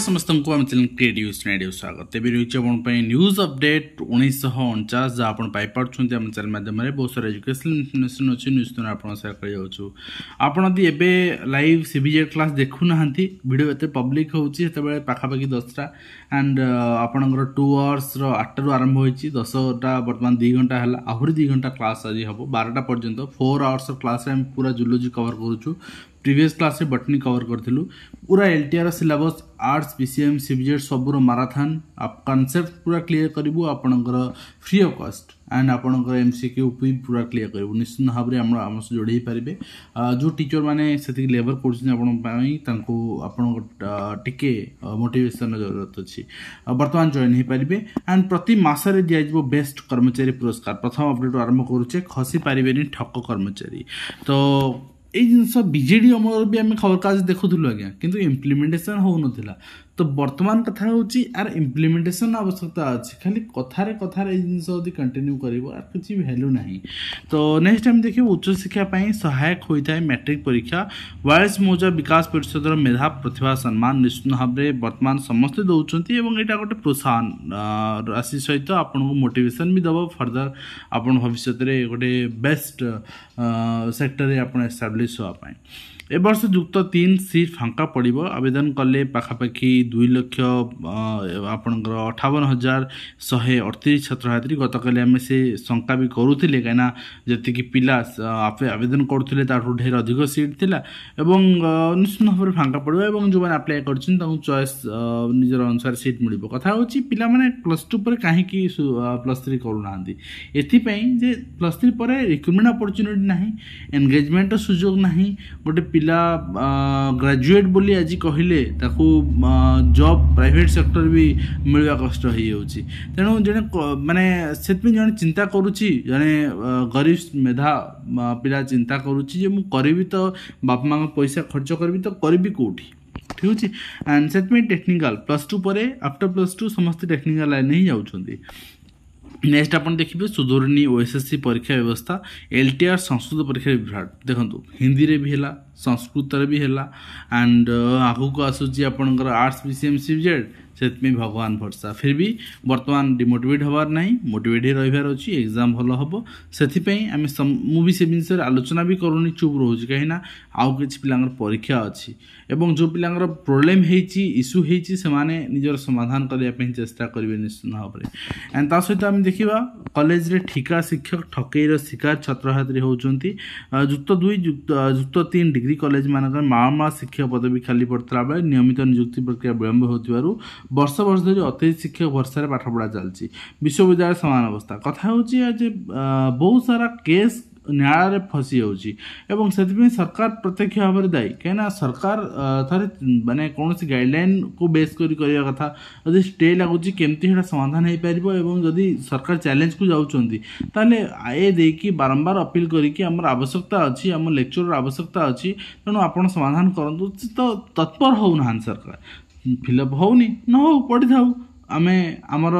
समस्त को आम चैनल क्रिएटिव स्टूडियो स्वागत तेज रही न्यूज अपडेट 1949 जहाँ आप पाइपुं आम चैनल माध्यम बहुत सारा एजुकेशनल इनफर्मेशन अच्छी न्यूज तो आप सेयार करदी एवं लाइव सीबीजेड क्लास देखुना वीडियो एत पब्लिक होती पाखापाखि 10टा एंड आपणकर 2 आवर्स 8 आरंभ होती 10टा बर्तमान 2 घंटा है आहरी 2 घंटा क्लास आज हम 12टा पर्यंत 4 आवर्स क्लास पूरा जूलॉजी कवर करूँ प्रीवियस क्लास रे बटनी कवर करथिलु पूरा LTR syllabus arts PCM CBZ सबुर माराथन आप कांसेप्ट पूरा क्लियर करिवु आपनकर फ्री ऑफ कॉस्ट एंड आपनकर एमसीक्यू पूरा क्लियर करिवु निश्चित भाव रे हम जोड़े पारिबे जो टीचर माने सेति लेबर कोर्स आपन पई तांको आपन टिके मोटिवेशन जरूरत अछि वर्तमान जॉइन हे पारिबे एंड प्रति मास रे दिया जबो बेस्ट कर्मचारी पुरस्कार प्रथम अपडेट आरंभ करूचे खसी पारिबेनी ठक कर्मचारी तो ये जिनस बीजेडी अमल भी आम खबर कागज देखुलु आज्ञा किंतु इम्प्लीमेंटेशन हो नथिला तो वर्तमान कथा होची आर इम्प्लीमेंटेशन आवश्यकता अच्छी खाली कथारे कथारे जिनस यदि कंटिन्यू करिवो आर किछि वैल्यू नहीं तो नेक्स्ट टाइम देखिए उच्च शिक्षा पई सहायक होता है मैट्रिक परीक्षा 42 मौजा विकास परिषद मेधा प्रतिभा सम्मान निश्चित भाव में वर्तमान समस्त दौरान एवं यहाँ गोटे प्रोत्साहन राशि सहित आपन को मोटिवेशन भी दब फर्दर आपन भविष्य में गोटे बेस्ट सेक्टर आप एस्टाब्लीश होगापाई ए वर्ष युक्त 3 सीट फांका पड़ो आवेदन कले पाखापाखि 2 लाख आपणकर 58,138 छात्र छात्री गतकाली आम से शंका भी करूले कहीं जी पिला आवेदन करुले ढेर अधिक सीट थिला एवं निश्चित भाव में फांका पड़ो और जो मैंने आप्लाय कर चॉइस निजर अनुसार सीट मिल कथा हूँ पिला माने +2 पर कहीं +3 करूना एपाई +3 पर रिक्रुटमेंट अपॉर्चुनिटी ना एंगेजमेंट सुजोग ना गोटे पिला ग्रेजुएट बोली आज कहले ताकू जॉब प्राइवेट सेक्टर भी मिलवा कष्ट हो जाउची तेणु जने माने सेतमे जने चिंता करूची जने गरीब मेधा पिला चिंता करूची जे मु करबी तो बाप मां पैसा खर्च करबी तो करबी कोठी ठीक अछि एंड सेतमे टेक्निकल +2 परे आफ्टर +2 समस्त टेक्निकल लाइन ही जाउछंदी नेक्स्ट अपन देखिए सुधुरनी ओएसएससी परीक्षा व्यवस्था एलटीआर संस्कृत परीक्षा विभाग देखो हिंदी रे भी है संस्कृत रे भी है एंड आगु को आसूची आपनकर आर्ट्स पीसीएम सीबीजेड से भगवान भरसा फिर भी वर्तमान डिमोटिवेट हबार नहीं मोटिवेट रहिबार अछि एग्जाम भल हम से आम भी से जिन आलोचना भी करूनी चुप रोज कहीं आउ कि पिलांगर परीक्षा अच्छी एवं जो पिलांगर प्रोब्लेम होती इश्यू होती से माने निजर समाधान करने चेष्टा करेंगे निश्चित भाव में एंड ता सहित आम देखा कॉलेज रे ठिका शिक्षक ठकईर शिकार छात्र छात्री होती युक्त 2 युक्त 3 डिग्री कॉलेज मानक माँ शिक्षक पदवी खाली पड़ता बेले नियमित नियुक्ति प्रक्रिया विलंब होतिबारु वर्ष वर्ष धरी अतिथि शिक्षक भरसा पाठ पढ़ा चलती विश्वविद्यालय समान अवस्था कथा हूँ बहुत सारा केस न्यायालय फसी होची एवं से सरकार प्रत्यक्ष भाव में दायी कहीं सरकार थे माने कौन गाइडलाइन को बेस करने कथा जब स्टे लगुच केमती समाधान हो पार एवं जदि सरकार चैलेंज को जाऊँगी ताले ए देकी बारंबार अपील करके आम आवश्यकता अच्छी आम लेक्चर आवश्यकता अच्छी तेणु आप समाधान करूँ तो तत्पर होना सरकार फिलअप होनी न हो पढ़ी था आमे आमर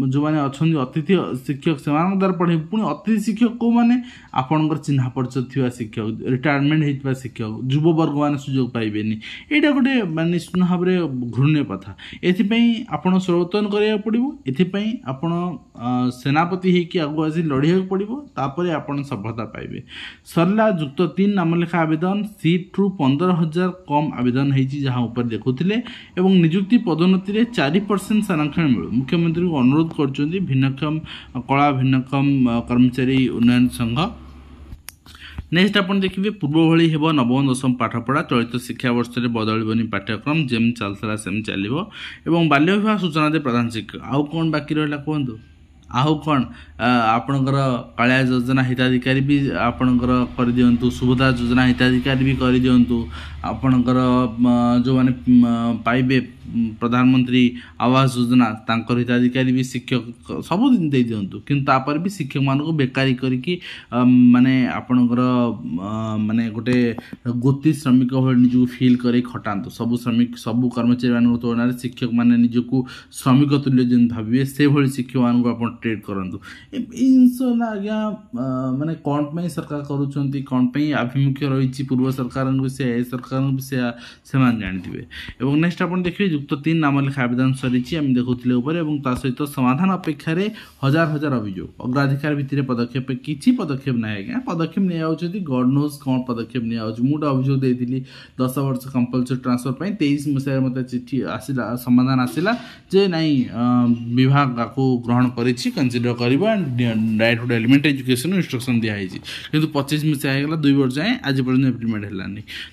जो मैंने अच्छा अतिथि शिक्षक से द्वारा पढ़े पुणी अतिथि शिक्षक को मैंने आपणकर चिन्हा परिचय थी शिक्षक रिटायरमेंट होता शिक्षक युववर्ग मैंने सुजोग पाइबे यहाँ गोटे निश्चित भाव में घृण्य कथा एपाई आपण स्रोतन करा पड़ो एपाई आपण सेनापति होकि आगु आसी लड़िया पड़ो तापर आपण सफलता पाइबे सरला युक्त 3 नामलेखा आवेदन सीट रु 15,000 कम आवेदन होती जहाँ ऊपर देखुले एवं निजुक्ति पदोन्नति 4% संरक्षण मिलू मुख्यमंत्री को अनुरोध कर भिन्नक्षम कला भिन्नक्षम कर्मचारी उन्नयन संघ नेक्स्ट आप देखिए पूर्व भली हेब नवम दशम पाठपढ़ा चलित शिक्षा वर्ष में बदलबनी पाठ्यक्रम जेम चलता सेम चलो एवं बाल्य विवाह सूचना दे प्रधान शिक्षक आउ कौन बाकी रहा कहतु आहु कौन आपणकर कालिया योजना हिताधिकारी भी आपणकर कर दियंतु सुभद्रा योजना हिताधिकारी भी कर दियंतु आपणकर जो माने पाइबे प्रधानमंत्री आवास योजना तांकर हिताधिकारी भी शिक्षक सब दिन दे दियंतु किंतु तापर भी शिक्षक मान को बेकारी करिकी माने आपणकर माने गोटे गोती श्रमिक भଳି निजको फील करे खटांतु सब श्रमिक सब कर्मचारी मान तुलना शिक्षक माने निजको श्रमिक तुल्य जेन भाबिए से भଳି शिक्षक मान को आपण ट्रेड करंतु जिनस ना आज्ञा माने कौन पे सरकार करूछंती कौन पे आभिमुख्य रही पूर्व सरकार विषय सरकार विषय से जानते एवं नेक्स्ट आप देखिए युक्त 3 नाम लेखा आवेदन सरी देखुले सहित समाधान अपेक्षा हजार हजार अभियोग अग्राधिकार भित्ति पदक्षेप किसी पदक्षेप ना आज्ञा पदक्षेप नहीं गड नोज कौन पदक्षेप नहीं मुझे अभियोग देती 10 वर्ष कंपलसरी ट्रांसफर 23 मसीह मत चिठी आसला समाधान आसला जे नहीं विभाग को ग्रहण कर कंसीडर कर डायरेक्ट गोटे एलिमेंटरी एजुकेशन इंस्ट्रक्शन दिखाई किंतु 25 मसीहा होगा 2 वर्ष जाए आज पर्यटन इम्प्लीमेंट है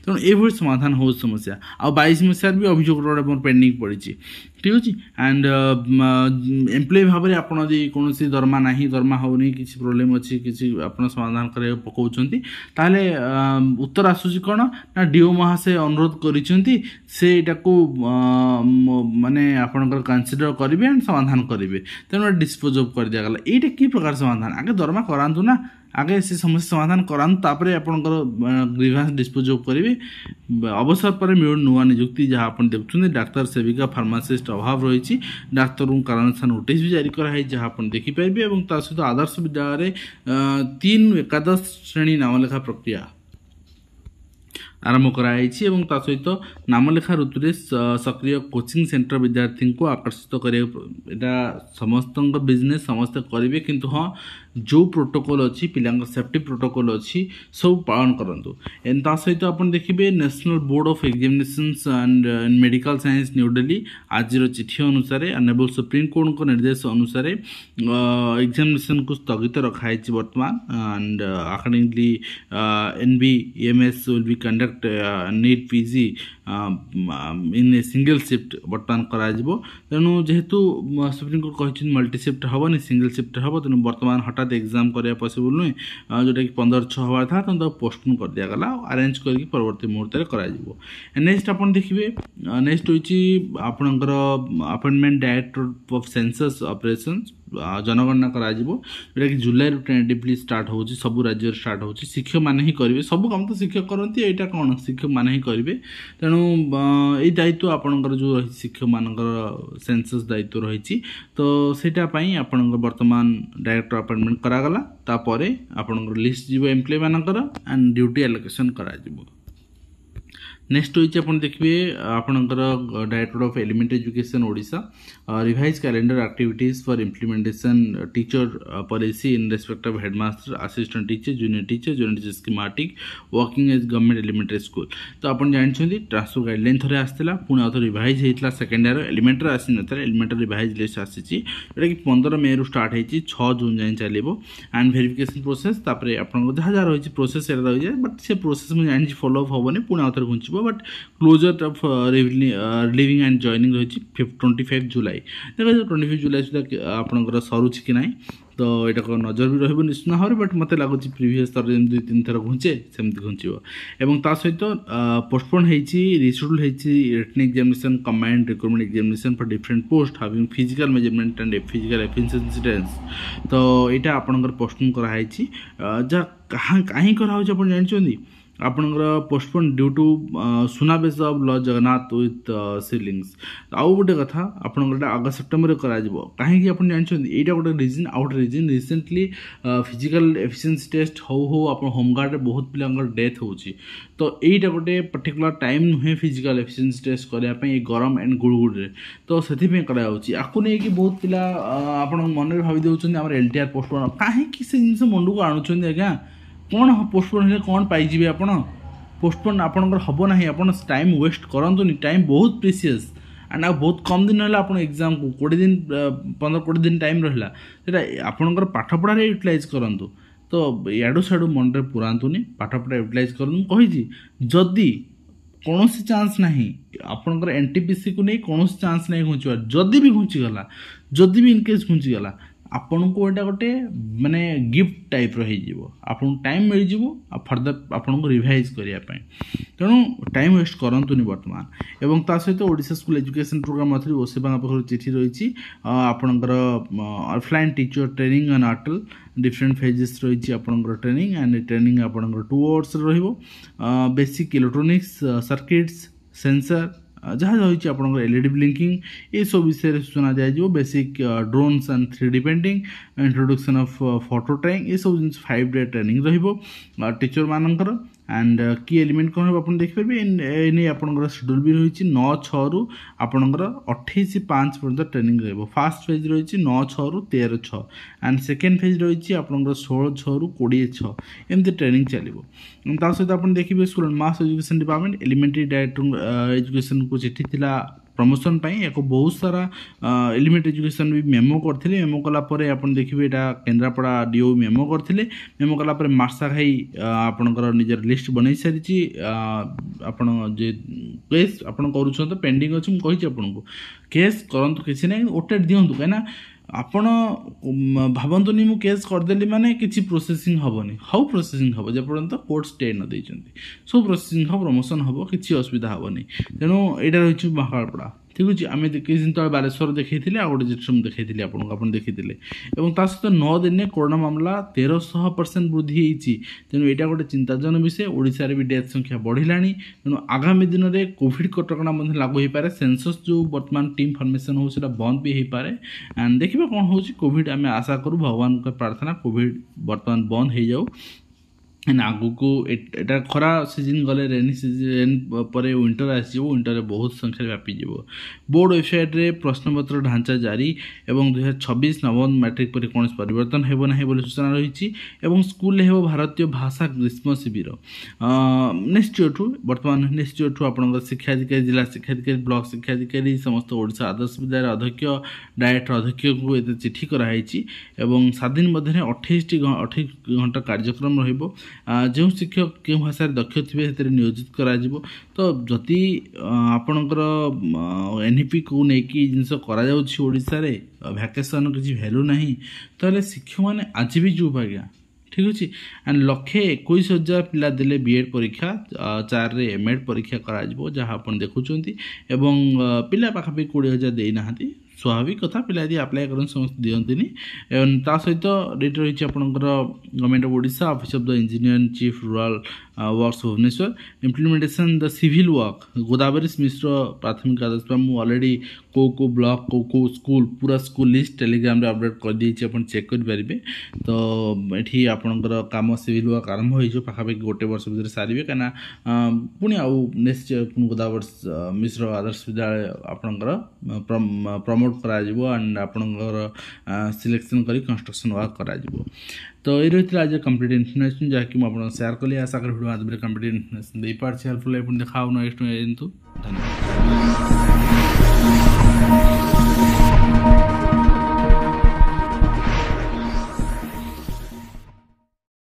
तेणु ये समाधान हो समस्या आ 22 मसीह भी अभियोग मोर पेंडिंग पड़ी ठीक अच्छे एंड एम्प्लॉय भाव में आपड़ कौन दरमा ना दरमा होनी किसी प्रोब्लेम अच्छी किसी आप समाधान कर पकाउछंती ताले उत्तर आसूची कौन ना डीओ महाशय अनुरोध करको माने आपणकर कंसीडर करेंगे एंड समाधान करेंगे तेणु डिस्पोज ऑफ कर दिया गला ये कि प्रकार समाधान आगे दरमा करातु ना आगे से समस्या समाधान करातु तापर आपणकर ग्रीवांस डिस्पोज ऑफ करेंगे अवसर पर मिलू नुआ नियुक्ति जहाँ आप देखुं डाक्तर सेविका फार्मासिस्ट अभाव रही डाक्तर कारण नोटिस भी जारी कराई जहाँ आप देखिपारे और सहित आदर्श विद्यालय 3 एकादश श्रेणी नामलेखा प्रक्रिया आरंभ कराई सहित नामलेखा ऋतु में सक्रिय कोचिंग सेंटर विद्यार्थी को आकर्षित करा समस्त बिजनेस समस्ते करेंगे किंतु हाँ जो प्रोटोकॉल अच्छी पिला सेफ्टी प्रोटोकॉल अच्छी सब पालन करूँ एंड सहित आप देखिए national board of examinations and medical science new Delhi आज चिठी अनुसार अनेबल सुप्रीम कोर्ट को निर्देश अनुसार एग्जामिनेशन को स्थगित रखाई बर्तमान and accordingly NBEMS will be conduct NEET PG in a single shift बर्तमान करा तेणु जेहेतु सुप्रीम कोर्ट कहते मल्टी शिफ्ट हेनी सिंगल शिफ्ट हम तेणु बर्तमान हठात एग्जाम करा पॉसिबल नुहे जोटा कि 15/6 हबार था तो पोस्टपोन कर दिगला अरेंज करके परवर्ती मुहूर्त में नेक्स्ट आप देखिए नेक्स्ट हूँ आपणकर appointment director of census operations जनगणना करा जोटा कि जुलाई टेंटेटिवली स्टार्ट हो सब राज्य स्टार्ट हो शिक्षक मैंने ही करेंगे सब काम तो शिक्षक करती यहाँ कौन शिक्षक मैंने ही करेंगे तेणु ये दायित्व आपणकर जो रही शिक्षक मानकर सेंसस दायित्व रही तो सेटापी आपणकर वर्तमान डायरेक्टर अपॉइंटमेंट करागला तापर आपणकर लिस्ट जीव एम्प्लॉय मानकर एंड ड्यूटी एलोकेशन करा नेक्स्ट हूँ देखिए आपणकर director of elementary education Odisha revise calendar activities for implementation teacher policy in respect of headmaster assistant teacher junior teacher schematic working as government elementary school तो आप जानते transfer guideline थे आसाला पुणी आउ रिवाइज होता सेकेंड ईयर एलिमेंटरी आसी ना elementary revise list आसी जोटा कि 15 मे रु स्टार्ट होती 6 जून जाए चलो एंड वेरिफिकेशन प्रोसेस तापर आप जहाँ जहाँ रही प्रोसेस रही है बट से प्रोसेस मुझे जानी फॉलो अप हेनी पुणी आउ थे घुंचब but closure of relieving and joining रही 25 जुलाई देखा 25 जुलाई सुधा आपंकर सरुची कि ना तो यहाँ को नजर भी रही निश्चित भाव में बट मत लगुच प्रिवियस थर 2-3 थर घुंचे सेमती घुंचब और सहित पोस्टपोन होती रिशेड्यूल होती written examination combined recruitment examination for different post having physical measurement and physical efficiency test तो यहाँ आपंकर पोस्टपोन कराई जहाँ कहीं कराऊँ आप जानते आपणकर postpone due to Sunabesha of Lord Jagannath with Shivlings आउ गोटे कथा आपंकर अगस्त सेप्टेम्बर कहीं आप जानते यहाँ गोटे reason out reason recently physical efficiency test हो आप होमगार्ड में बहुत पिला डेथ हो तो यहाँ गोटे पर्टिकुलर टाइम नुहे फिजिकल एफिशिएंसी टेस्ट करने गरम एंड गुड़गुड़े तो से आपको नहीं कि बहुत पिला आप मन में भावी दे LTR पोस्टपोन कहीं से जिन मन को आणुंट आज्ञा कौन पोस्टपोन है कौन पाइबे आप पोस्टपोन आपंकर हम ना आप टाइम वेस्ट करतुनि टाइम बहुत प्रीसीयस एंड आ बहुत कम दिन रहा आप एग्जाम को 20 दिन 15-20 दिन टाइम रहा आपंकर पाठपढ़ा यूटिलाइज करूँ तो याडू साड़ू मन में पुरातुनि पाठपढ़ा यूटिलाइज करूँ कही जदि कौन चांस ना आपंकर NTPC को नहीं कौन चांस नहीं घुंचार जदि भी घुंचीगला जदि भी इनकेस घुंचीगला आपन को एटा गोटे माने गिफ्ट टाइप रही आपन टाइम मिल जिवो फर्दर आपन को रिवाइज करिया पय तेणु टाइम वेस्ट करंतुनी वर्तमान एवं ता सहित ओडिशा स्कूल एजुकेशन प्रोग्राम अथरी ओसेबा पाखर चिठी रही आपनकर ऑफलाइन टीचर ट्रेनिंग एंड अटल डिफरेंट फेजेस रही आपनकर ट्रेनिंग एंड ट्रेनिंग आपनकर 2 आवर्स रहिबो बेसिक इलेक्ट्रॉनिक्स सर्किट्स सेंसर जहाँ रही आपंकर एलईडी ब्लिंकिंग ये सब विषय सूचना दिज्व basic drones and 3D painting introduction of photo trying ये सब जिन 5 डे ट्रेनिंग रही टीचर मानकर एंड की एलिमेंट कौन आप देखिए एने आपंकर शेड्यूल भी रही 9-6 रु आपंकर 28-5 पर्यंत ट्रेनिंग रही फास्ट फेज रही 9-6 रु 13-6 एंड सेकेंड फेज रही आपंकर 16-6 रु 20-6 एमती ट्रेनिंग चलो सहित आप देखिए स्कूल मास education department elementary director education को चिठी थिला प्रमोशन एक बहुत सारा एलिमेंटरी एजुकेशन भी मेमो करते मेमो कलापर आप देखिए यहाँ केन्द्रापड़ा डीओ मेमो करते मेमो कलापर मार्सा खाई आपणकर निजर लिस्ट बन सारी आपण जे केस आप पेंडिंग अच्छी मुझे आपको केस करूँ किसी ना ओटेट दिंतु कहीं आपण भावतुनि मु केस करदेली माने किसी प्रोसेसिंग हेनी हाउ प्रोसेसिंग हम जपर्यंत कोर्ट स्टे न देते सब प्रोसेसिंग हम प्रमोशन हम किसी असुविधा हेनी तेणु यहाँ रही महाकालपड़ा ठीक अच्छे आम किसी दिन तक बालेश्वर देखी आ गोटे जिट्रम देखी आपको देखी सहित 9 दिन कोरोना मामला 1300% वृद्धि होती तेणु यहाँ गोटे चिंताजनक विषय ओडिशा रे भी डेथ संख्या बढ़िला तेणु आगामी दिन में कोविड कटकणा लागू हो पारे सेंसस जो वर्तमान टीम फॉर्मेशन हो बंद भी हो पारे एंड देखिए कौन हो कोविड आम आशा करूँ भगवान का प्रार्थना कोविड वर्तमान बंद हो जाऊ आगु को एटा खरा सीजन गले रेनी सीजन पर विंटर आस विंटर बहुत संख्या व्यापी बोर्ड वेबसाइट रे प्रश्नपत्र ढांचा जारी एवं 2026 नवम मैट्रिक पर कौन परिवर्तन हेब ना सूचना रही स्कूल हे भारतीय भाषा ग्रीष्म शिविर नेक्स्ट इयर ठू बर्तमान नेक्स्ट इयर ठू आप शिक्षाधिकारी जिला शिक्षाधिकारी ब्लॉक शिक्षाधिकारी समस्त ओडिशा आदर्श विद्यालय अध्यक्ष डायरेक्टर अध्यक्ष को ये चिठी कराई 7 दिन मध्य 28 घंटा कार्यक्रम रहिबो जो शिक्षक क्यों भाषा दक्ष थे नियोजित करा तो जदि आपणकर एनईपी को लेकिन जिनस करा भैकेसन किसी भैल्यू ना तो शिक्षक मैंने आज भी चुप आज्ञा ठीक अच्छे एंड 121,000 पिला देले बीएड परीक्षा 4 रे एमएड परीक्षा करा जहाँ आप देखुं पिला पाखापाखि 20,000 देना स्वाभाविक कथा पिला यदि आप्लाय कर समस्त दिखती ता सहित डेट रही आपंकर government of Odisha office of the engineer in chief rural works Bhubaneswar implementation the civil work Godavari Mishra प्राथमिक आदर्श मुझे ऑलरेडी को ब्लॉक को स्कूल पूरा स्कूल लिस्ट टेलीग्राम अपडेट कर देती आप चेक करेंगे तो ये आपंकर कम सिविल वर्क आरंभ हो पाखापाखि गोटे वर्ष भर सारे कहीं पुणी आउ नेक्स्ट गोदावरी मिश्र आदर्श विद्यालय आपंकर प्रमोट करा एंड आपंकर सिलेक्शन करी कंस्ट्रक्शन वर्क करा तो ये रही आज कंप्लीट इनफर्मेशन जहाँकि मुझे शेयर कली आशा कर भिडियो कंप्लीट इनफर्मेशन दे पार्टी हेल्पफुल देखा नेक्स्ट धन्यवाद।